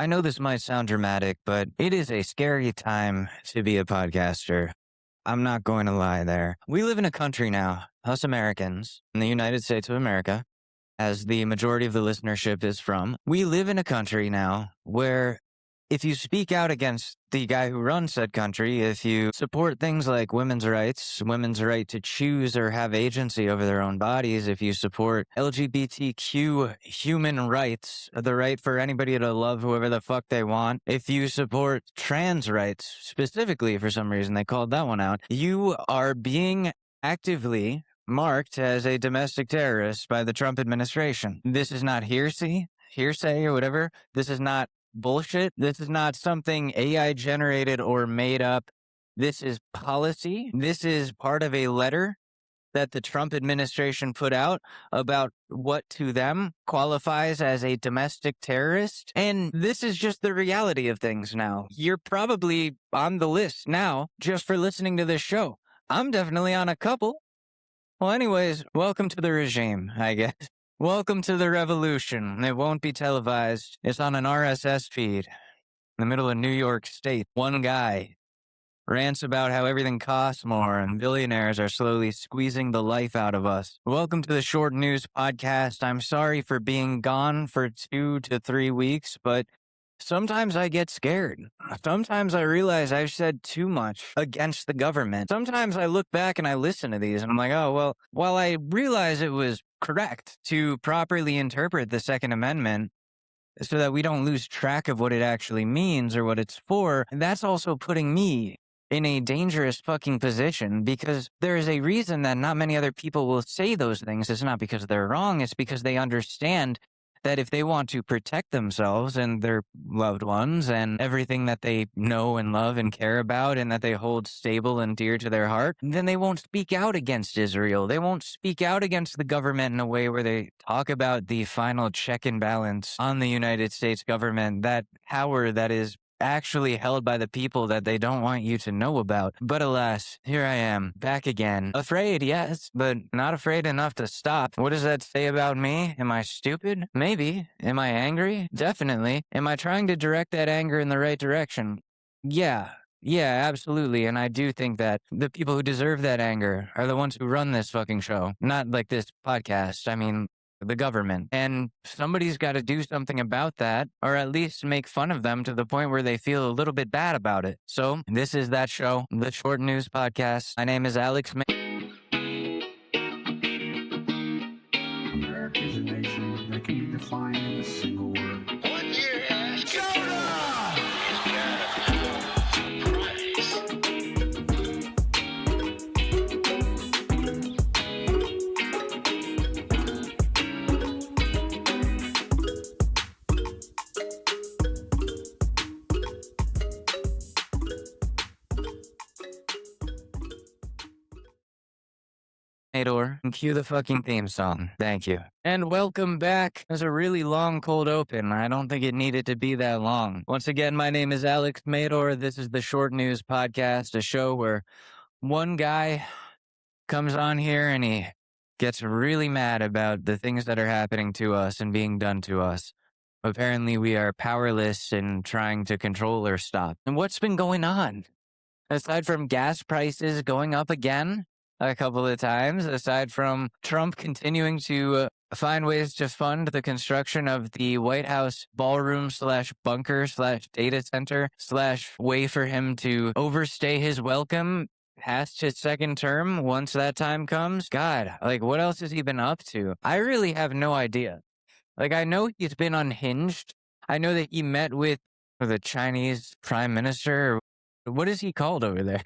I know this might sound dramatic, but it is a scary time to be a podcaster. I'm not going to lie there. We live in a country now, us Americans, in the United States of America, as the majority of the listenership is from. We live in a country now where if you speak out against the guy who runs said country, if you support things like women's rights, women's right to choose or have agency over their own bodies, if you support LGBTQ human rights, the right for anybody to love whoever the fuck they want, if you support trans rights, specifically for some reason they called that one out, you are being actively marked as a domestic terrorist by the Trump administration. This is not hearsay or whatever. This is not bullshit. This is not something AI generated or made up. This is policy. This is part of a letter that the Trump administration put out about what to them qualifies as a domestic terrorist. And this is just the reality of things now. You're probably on the list now just for listening to this show. I'm definitely on a couple. Well, anyways, welcome to the regime, I guess. Welcome to the revolution. It won't be televised. It's on an RSS feed in the middle of New York State. One guy rants about how everything costs more and billionaires are slowly squeezing the life out of us. Welcome to the Short News Podcast. I'm sorry for being gone for 2 to 3 weeks, but sometimes I get scared. Sometimes I realize I've said too much against the government. Sometimes I look back and I listen to these and I'm like, oh, well, while I realize it was correct to properly interpret the Second Amendment so that we don't lose track of what it actually means or what it's for, that's also putting me in a dangerous fucking position because there is a reason that not many other people will say those things. It's not because they're wrong. It's because they understand that if they want to protect themselves and their loved ones and everything that they know and love and care about and that they hold stable and dear to their heart, then they won't speak out against Israel. They won't speak out against the government in a way where they talk about the final check and balance on the United States government, that power that is actually held by the people that they don't want you to know about. But alas, here I am, back again. Afraid, yes, but not afraid enough to stop. What does that say about me? Am I stupid? Maybe. Am I angry? Definitely. Am I trying to direct that anger in the right direction? Yeah, absolutely. And I do think that the people who deserve that anger are the ones who run this fucking show. Not like this podcast. I mean, the government. And somebody's got to do something about that, or at least make fun of them to the point where they feel a little bit bad about it. So this is that show, the Short News Podcast. My name is Alex. America is a nation that can be defined in a single word. What year has And cue the fucking theme song. Thank you. And welcome back. It was a really long cold open. I don't think it needed to be that long. Once again, my name is Alex Mador. This is the Short News Podcast, a show where one guy comes on here and he gets really mad about the things that are happening to us and being done to us. Apparently, we are powerless in trying to control or stop. And what's been going on? Aside from gas prices going up again a couple of times, aside from Trump continuing to find ways to fund the construction of the White House ballroom / bunker / data center / way for him to overstay his welcome past his second term once that time comes. God, like, what else has he been up to? I really have no idea. Like, I know he's been unhinged. I know that he met with the Chinese prime minister. What is he called over there?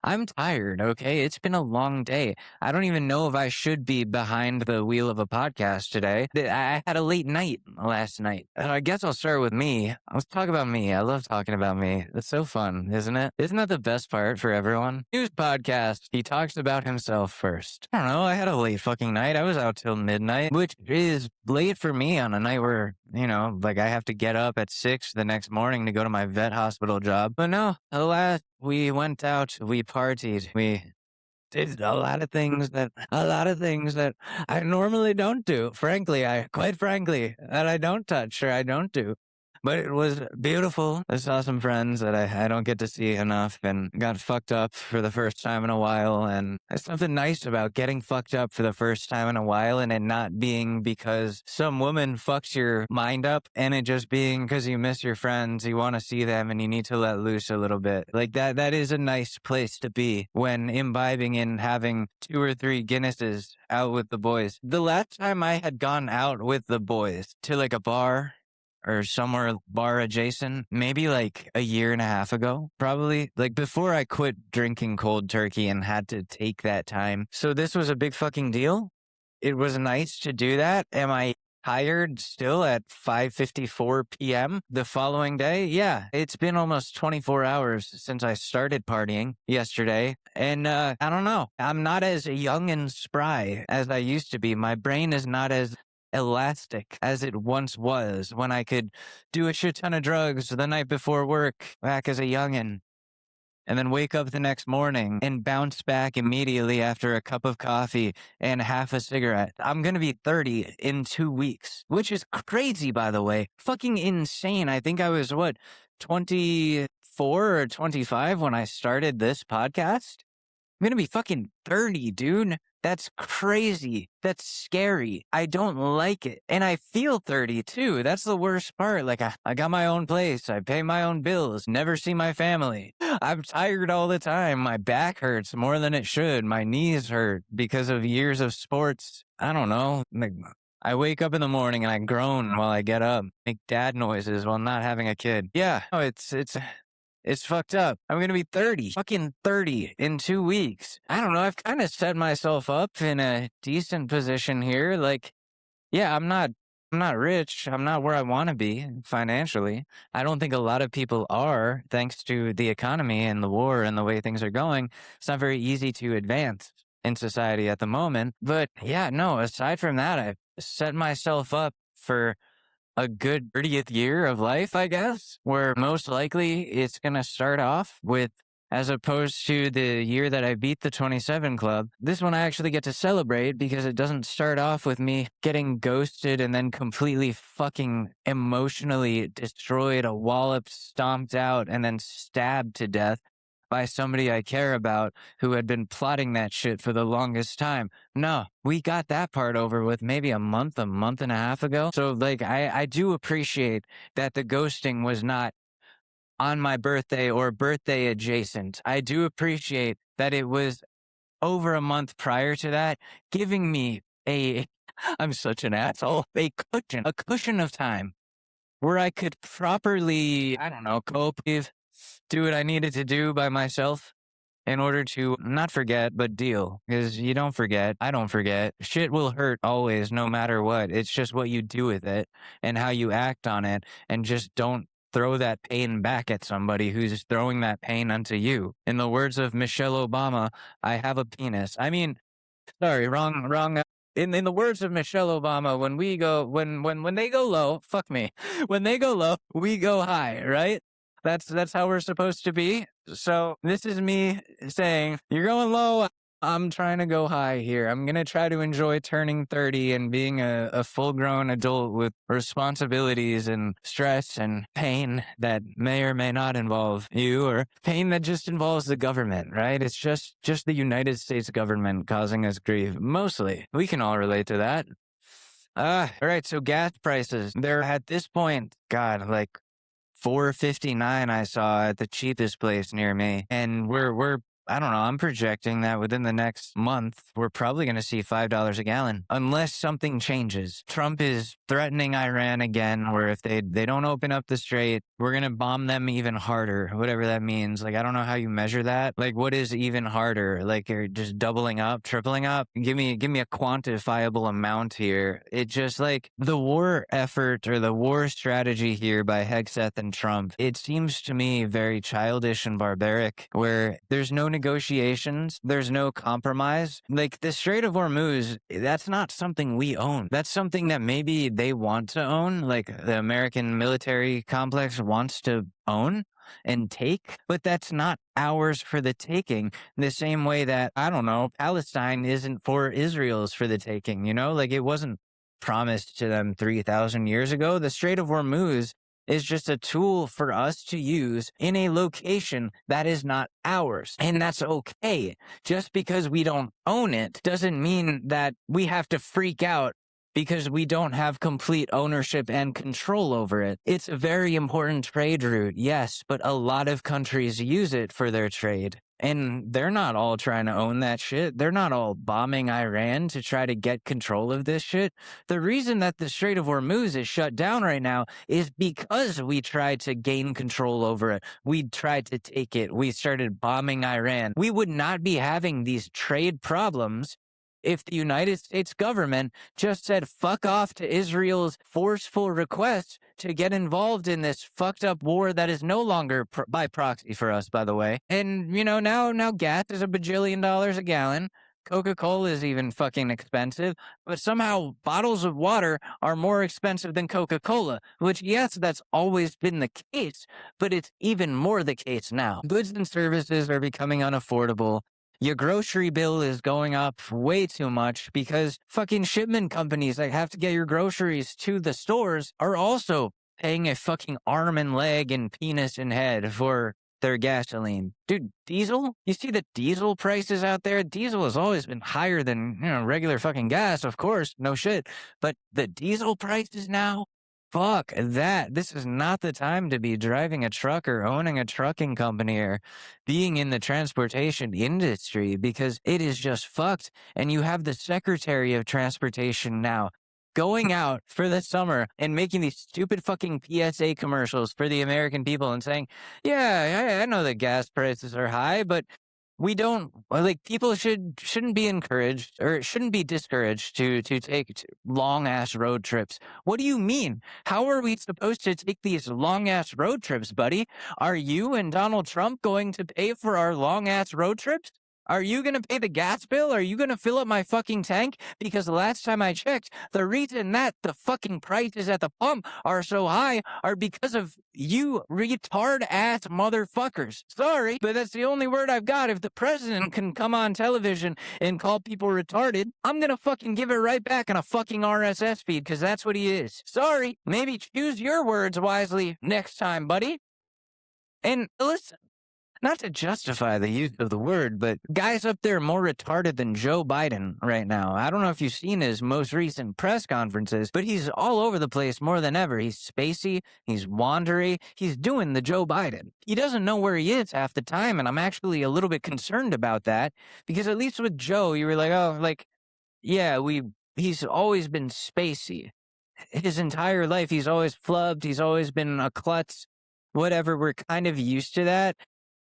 I'm tired, okay? It's been a long day. I don't even know if I should be behind the wheel of a podcast today. I had a late night last night. I guess I'll start with me. Let's talk about me. I love talking about me. It's so fun, isn't it? Isn't that the best part for everyone? News podcast. He talks about himself first. I don't know. I had a late fucking night. I was out till midnight, which is late for me on a night where, you know, like I have to get up at 6 the next morning to go to my vet hospital job. But no, alas, we went out, we partied, we did a lot of things that I normally don't do. Quite frankly, that I don't touch or I don't do. But it was beautiful. I saw some friends that I don't get to see enough and got fucked up for the first time in a while. And there's something nice about getting fucked up for the first time in a while and it not being because some woman fucks your mind up and it just being because you miss your friends, you want to see them and you need to let loose a little bit. Like that is a nice place to be when imbibing and having 2 or 3 Guinnesses out with the boys. The last time I had gone out with the boys to like a bar or somewhere bar adjacent, maybe like a year and a half ago, probably like before I quit drinking cold turkey and had to take that time. So this was a big fucking deal. It was nice to do that. Am I tired still at 5:54 p.m. the following day? Yeah, it's been almost 24 hours since I started partying yesterday. And I don't know. I'm not as young and spry as I used to be. My brain is not as elastic as it once was when I could do a shit ton of drugs the night before work back as a youngin' and then wake up the next morning and bounce back immediately after a cup of coffee and half a cigarette. I'm going to be 30 in 2 weeks, which is crazy, by the way. Fucking insane. I think I was, 24 or 25 when I started this podcast? I'm going to be fucking 30, dude. That's crazy. That's scary. I don't like it. And I feel 30 too. That's the worst part. Like I got my own place. I pay my own bills. Never see my family. I'm tired all the time. My back hurts more than it should. My knees hurt because of years of sports. I don't know. Like, I wake up in the morning and I groan while I get up, make dad noises while not having a kid. Yeah, no, it's fucked up. I'm going to be 30, fucking 30 in 2 weeks. I don't know. I've kind of set myself up in a decent position here. Like, yeah, I'm not rich. I'm not where I want to be financially. I don't think a lot of people are, thanks to the economy and the war and the way things are going. It's not very easy to advance in society at the moment. But yeah, no, aside from that, I've set myself up for a good 30th year of life, I guess, where most likely it's going to start off with, as opposed to the year that I beat the 27 club, this one I actually get to celebrate because it doesn't start off with me getting ghosted and then completely fucking emotionally destroyed, a wallop stomped out, and then stabbed to death by somebody I care about who had been plotting that shit for the longest time. No, we got that part over with maybe a month and a half ago. So like, I do appreciate that the ghosting was not on my birthday or birthday adjacent. I do appreciate that it was over a month prior to that, giving me I'm such an asshole, a cushion of time where I could properly, I don't know, cope with, do what I needed to do by myself in order to not forget, but deal. Because you don't forget. I don't forget. Shit will hurt always, no matter what. It's just what you do with it and how you act on it. And just don't throw that pain back at somebody who's throwing that pain onto you. In the words of Michelle Obama, I have a penis. I mean, sorry, wrong. In the words of Michelle Obama, when they go low, fuck me. When they go low, we go high, right? That's how we're supposed to be. So this is me saying, you're going low. I'm trying to go high here. I'm going to try to enjoy turning 30 and being a full-grown adult with responsibilities and stress and pain that may or may not involve you, or pain that just involves the government, right? It's just the United States government causing us grief. Mostly. We can all relate to that. All right, so gas prices. They're at this point, God, like $4.59 I saw at the cheapest place near me. And we're I don't know, I'm projecting that within the next month, we're probably going to see $5 a gallon, unless something changes. Trump is threatening Iran again, where if they don't open up the strait, we're going to bomb them even harder, whatever that means. Like, I don't know how you measure that. Like, what is even harder? Like, you're just doubling up, tripling up? Give me a quantifiable amount here. It just, like, the war effort or the war strategy here by Hegseth and Trump, it seems to me very childish and barbaric, where there's no negotiations, there's no compromise. Like, the Strait of Hormuz, that's not something we own. That's something that maybe they want to own, like the American military complex wants to own and take, but that's not ours for the taking, the same way that, I don't know, Palestine isn't for Israel's for the taking, you know? Like, it wasn't promised to them 3,000 years ago. The Strait of Hormuz is just a tool for us to use in a location that is not ours. And that's okay. Just because we don't own it doesn't mean that we have to freak out because we don't have complete ownership and control over it. It's a very important trade route, yes, but a lot of countries use it for their trade. And they're not all trying to own that shit. They're not all bombing Iran to try to get control of this shit. The reason that the Strait of Hormuz is shut down right now is because we tried to gain control over it. We tried to take it. We started bombing Iran. We would not be having these trade problems if the United States government just said fuck off to Israel's forceful request to get involved in this fucked up war that is no longer by proxy for us, by the way. And, now gas is $1 bajillion a gallon. Coca-Cola is even fucking expensive, but somehow bottles of water are more expensive than Coca-Cola, which, yes, that's always been the case, but it's even more the case now. Goods and services are becoming unaffordable. Your grocery bill is going up way too much because fucking shipment companies that have to get your groceries to the stores are also paying a fucking arm and leg and penis and head for their gasoline. Dude, diesel? You see the diesel prices out there? Diesel has always been higher than, regular fucking gas, of course, no shit. But the diesel prices now? Fuck that. This is not the time to be driving a truck or owning a trucking company or being in the transportation industry because it is just fucked. And you have the Secretary of Transportation now going out for the summer and making these stupid fucking PSA commercials for the American people and saying, yeah, I know that gas prices are high, but we don't people shouldn't be encouraged or shouldn't be discouraged to take long ass road trips. What do you mean? How are we supposed to take these long ass road trips, buddy? Are you and Donald Trump going to pay for our long ass road trips? Are you going to pay the gas bill? Are you going to fill up my fucking tank? Because the last time I checked, the reason that the fucking prices at the pump are so high are because of you retard-ass motherfuckers. Sorry, but that's the only word I've got. If the president can come on television and call people retarded, I'm going to fucking give it right back on a fucking RSS feed because that's what he is. Sorry, maybe choose your words wisely next time, buddy. And listen. Not to justify the use of the word, but guys up there more retarded than Joe Biden right now. I don't know if you've seen his most recent press conferences, but he's all over the place more than ever. He's spacey, he's wandery, he's doing the Joe Biden. He doesn't know where he is half the time, and I'm actually a little bit concerned about that, because at least with Joe, you were like, he's always been spacey. His entire life, he's always flubbed, he's always been a klutz, whatever, we're kind of used to that.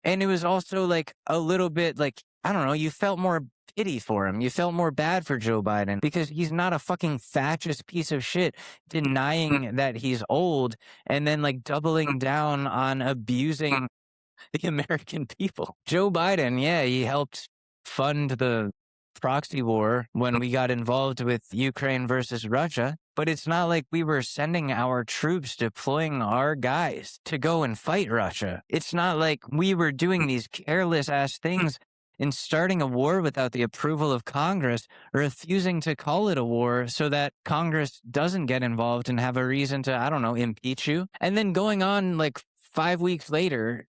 And it was also a little bit I don't know, you felt more pity for him. You felt more bad for Joe Biden because he's not a fucking fascist piece of shit denying that he's old and then doubling down on abusing the American people. Joe Biden, yeah, he helped fund the proxy war when we got involved with Ukraine versus Russia, but it's not like we were sending our troops, deploying our guys to go and fight Russia. It's not like we were doing these careless ass things and starting a war without the approval of Congress, refusing to call it a war so that Congress doesn't get involved and have a reason to, I don't know, impeach you. And then going on 5 weeks later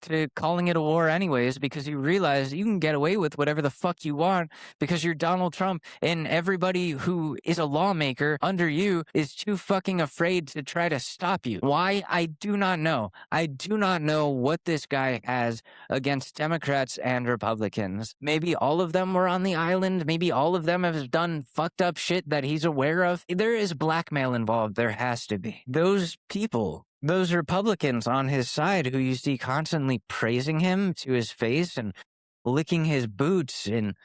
to calling it a war anyways because you realize you can get away with whatever the fuck you want because you're Donald Trump and everybody who is a lawmaker under you is too fucking afraid to try to stop you. Why? I do not know. I do not know what this guy has against Democrats and Republicans. Maybe all of them were on the island. Maybe all of them have done fucked up shit that he's aware of. There is blackmail involved. There has to be. Those people, those Republicans on his side who you see constantly praising him to his face and licking his boots and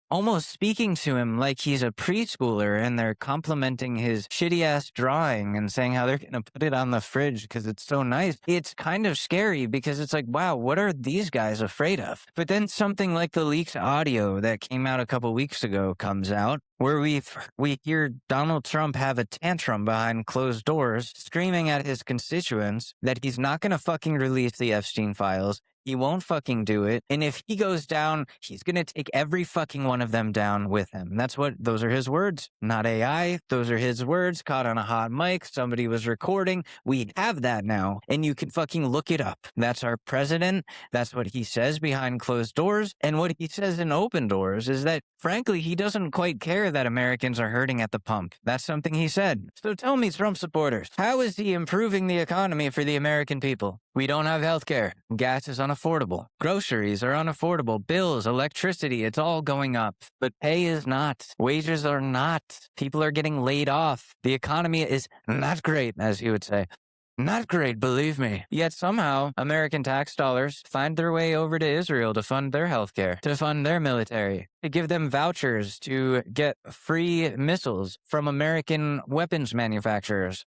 almost speaking to him like he's a preschooler, and they're complimenting his shitty-ass drawing and saying how they're going to put it on the fridge because it's so nice. It's kind of scary because it's wow, what are these guys afraid of? But then something like the leaked audio that came out a couple weeks ago comes out, where we hear Donald Trump have a tantrum behind closed doors, screaming at his constituents that he's not going to fucking release the Epstein files, He won't fucking do it. And if he goes down, he's going to take every fucking one of them down with him. Those are his words, not AI. Those are his words caught on a hot mic. Somebody was recording. We have that now, and you can fucking look it up. That's our president. That's what he says behind closed doors. And what he says in open doors is that, frankly, he doesn't quite care that Americans are hurting at the pump. That's something he said. So tell me, Trump supporters, how is he improving the economy for the American people? We don't have health care. Gas is unaffordable. Groceries are unaffordable. Bills, electricity, it's all going up. But pay is not. Wages are not. People are getting laid off. The economy is not great, as he would say. Not great, believe me. Yet somehow, American tax dollars find their way over to Israel to fund their healthcare, to fund their military, to give them vouchers to get free missiles from American weapons manufacturers.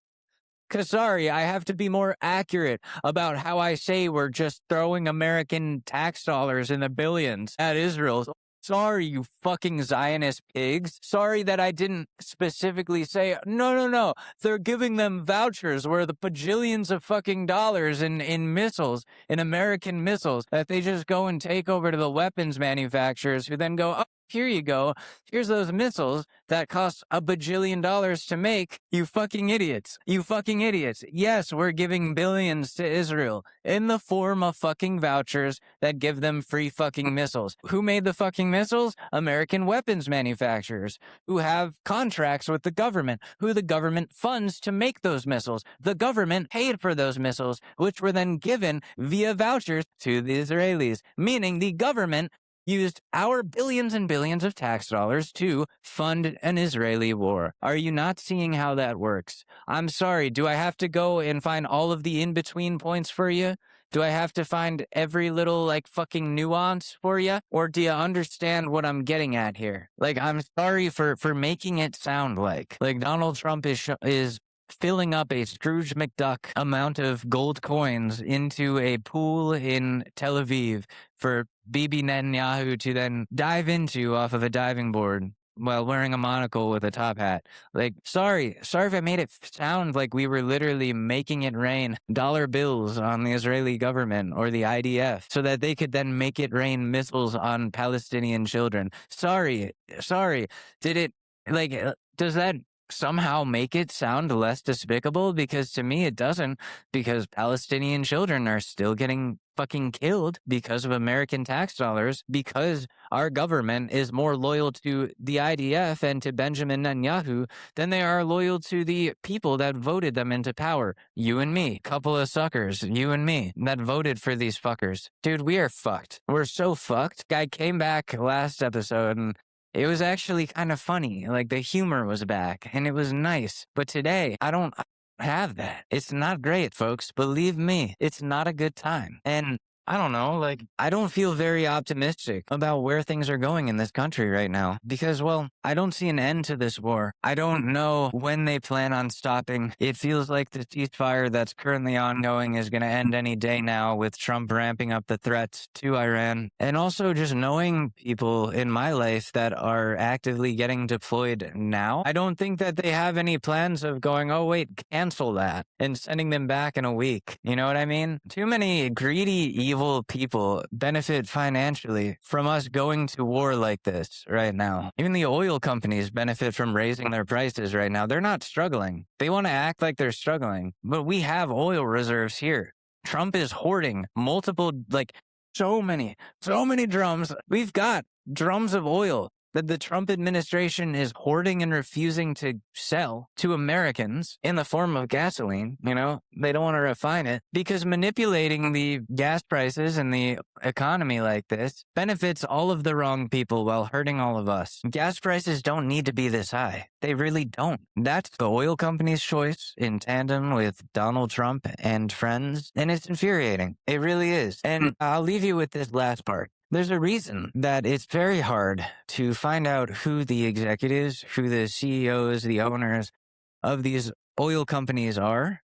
Because, sorry, I have to be more accurate about how I say we're just throwing American tax dollars in the billions at Israel. Sorry, you fucking Zionist pigs. Sorry that I didn't specifically say, no, they're giving them vouchers where the bajillions of fucking dollars in missiles, in American missiles, that they just go and take over to the weapons manufacturers who then go, oh, here you go. Here's those missiles that cost $1 bajillion to make. You fucking idiots. You fucking idiots. Yes, we're giving billions to Israel in the form of fucking vouchers that give them free fucking missiles. Who made the fucking missiles? American weapons manufacturers who have contracts with the government, who the government funds to make those missiles. The government paid for those missiles, which were then given via vouchers to the Israelis, meaning the government used our billions and billions of tax dollars to fund an Israeli war. Are you not seeing how that works? I'm sorry, do I have to go and find all of the in-between points for you? Do I have to find every little, fucking nuance for you? Or do you understand what I'm getting at here? I'm sorry for making it sound like Donald Trump is filling up a Scrooge McDuck amount of gold coins into a pool in Tel Aviv for Bibi Netanyahu to then dive into off of a diving board while wearing a monocle with a top hat. Sorry if I made it sound like we were literally making it rain dollar bills on the Israeli government or the IDF so that they could then make it rain missiles on Palestinian children. Sorry. Did it, does that somehow make it sound less despicable? Because to me it doesn't, because Palestinian children are still getting fucking killed because of American tax dollars, because our government is more loyal to the IDF and to Benjamin Netanyahu than they are loyal to the people that voted them into power. You and me, couple of suckers, you and me, that voted for these fuckers. Dude, we are fucked. We're so fucked. Guy came back last episode and it was actually kind of funny. The humor was back and it was nice. But today, I don't have that. It's not great, folks. Believe me, it's not a good time. And I don't know, I don't feel very optimistic about where things are going in this country right now because, I don't see an end to this war. I don't know when they plan on stopping. It feels like the ceasefire that's currently ongoing is going to end any day now with Trump ramping up the threats to Iran. And also just knowing people in my life that are actively getting deployed now, I don't think that they have any plans of going, oh, wait, cancel that and sending them back in a week. You know what I mean? Too many greedy, evil people benefit financially from us going to war like this right now. Even the oil companies benefit from raising their prices right now. They're not struggling. They want to act like they're struggling, but we have oil reserves here. Trump is hoarding multiple, so many drums. We've got drums of oil that the Trump administration is hoarding and refusing to sell to Americans in the form of gasoline. They don't want to refine it because manipulating the gas prices and the economy like this benefits all of the wrong people while hurting all of us. Gas prices don't need to be this high. They really don't. That's the oil company's choice in tandem with Donald Trump and friends, and it's infuriating. It really is. And I'll leave you with this last part. There's a reason that it's very hard to find out who the executives, who the CEOs, the owners of these oil companies are,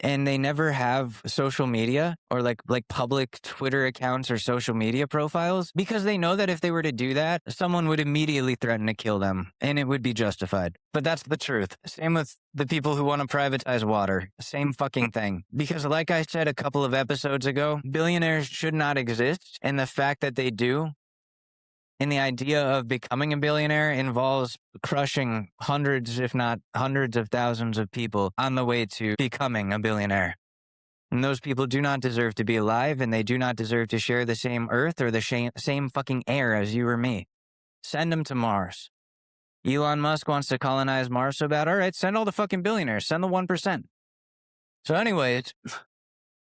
and they never have social media or like public Twitter accounts or social media profiles because they know that if they were to do that, someone would immediately threaten to kill them and it would be justified. But that's the truth. Same with the people who want to privatize water. Same fucking thing. Because like I said a couple of episodes ago, billionaires should not exist, and the fact that they do and the idea of becoming a billionaire involves crushing hundreds, if not hundreds of thousands of people on the way to becoming a billionaire. And those people do not deserve to be alive, and they do not deserve to share the same earth or the same fucking air as you or me. Send them to Mars. Elon Musk wants to colonize Mars so bad. All right, send all the fucking billionaires. Send the 1%. So anyways,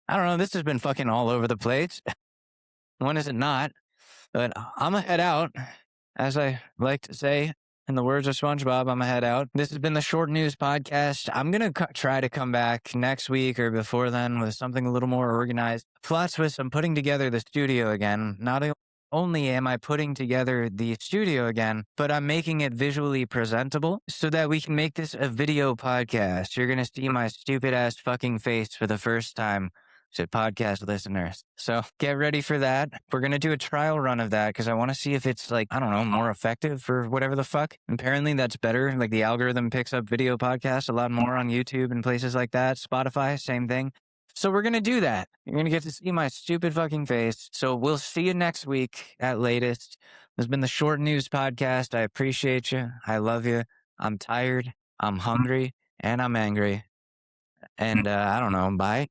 I don't know. This has been fucking all over the place. When is it not? But I'm going to head out. As I like to say, in the words of SpongeBob, I'm going to head out. This has been the Short News Podcast. I'm going to try to come back next week or before then with something a little more organized. Plot twist, I'm putting together the studio again. Not only am I putting together the studio again, but I'm making it visually presentable so that we can make this a video podcast. You're going to see my stupid ass fucking face for the first time to podcast listeners. So get ready for that. We're going to do a trial run of that because I want to see if it's like, I don't know, more effective for whatever the fuck. Apparently that's better. Like the algorithm picks up video podcasts a lot more on YouTube and places like that. Spotify, same thing. So we're going to do that. You're going to get to see my stupid fucking face. So we'll see you next week at latest. This has been the Short News Podcast. I appreciate you. I love you. I'm tired. I'm hungry and I'm angry. And I don't know. Bye.